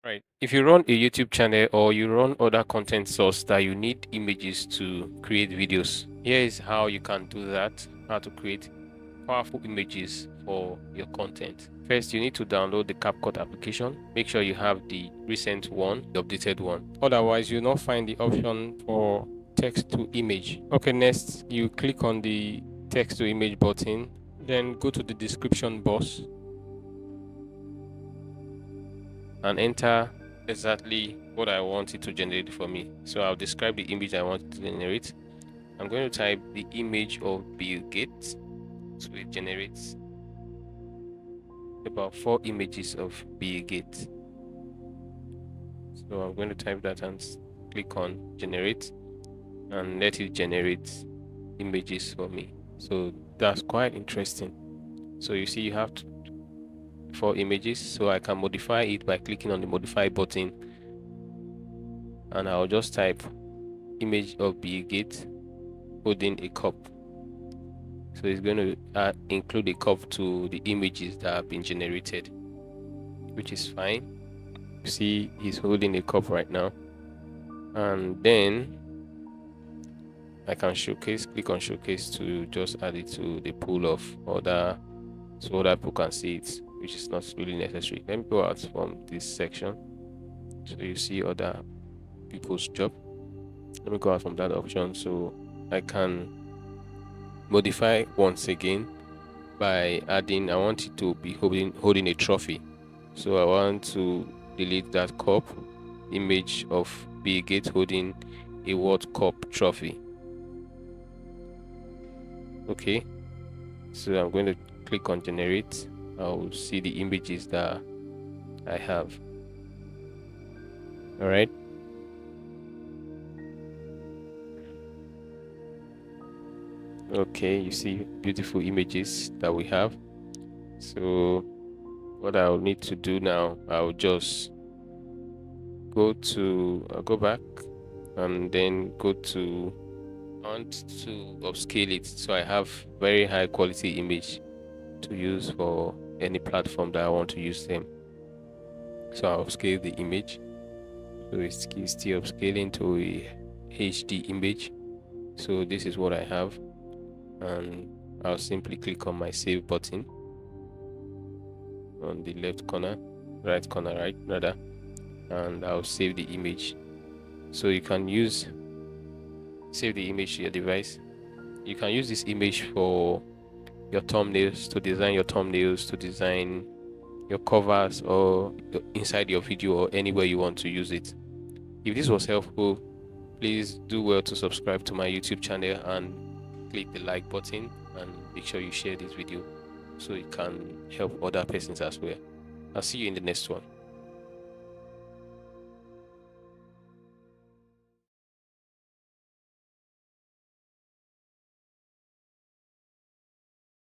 Right. If you run a YouTube channel or you run other content source that you need images to create videos, here is how you can do that, how to create powerful images for your content. First, you need to download the CapCut application. Make sure you have the recent one, the updated one. Otherwise, you'll not find the option for text to image. Okay, next, you click on the text to image button, then go to the description box and enter exactly what I want it to generate for me. So I'll describe the image I want to generate. I'm going to type the image of Bill Gates. So it generates about 4 images of Bill Gates. So I'm going to type that and click on generate and let it generate images for me. So that's quite interesting. So you see you have 4 images, so I can modify it by clicking on the modify button, and I'll just type image of Bill Gates holding a cup. So it's going to include a cup to the images that have been generated, which is fine. You see he's holding a cup right now, and then I can click on showcase to just add it to the pool of other, so other people can see it, which is not really necessary. Let me go out from this section so you see other people's job. Let me go out from that option so I can modify once again by adding, I want it to be holding a trophy. So I want to delete that cup image of Bill Gates holding a World Cup trophy. Okay, so I'm going to click on generate. I'll see the images that I have. All right. Okay, you see beautiful images that we have. So what I'll need to do now, I'll just I'll go back and then go to, I want to upscale it so I have very high quality image to use for any platform that I want to use them. So I'll upscale the image. So it's still upscaling to a HD image. So this is what I have, and I'll simply click on my save button on the right corner, rather, and I'll save the image. So you can save the image to your device. You can use this image for your thumbnails, to design your thumbnails, to design your covers, or inside your video, or anywhere you want to use it. If this was helpful, please do well to subscribe to my YouTube channel and click the like button, and make sure you share this video so it can help other persons as well. I'll see you in the next one.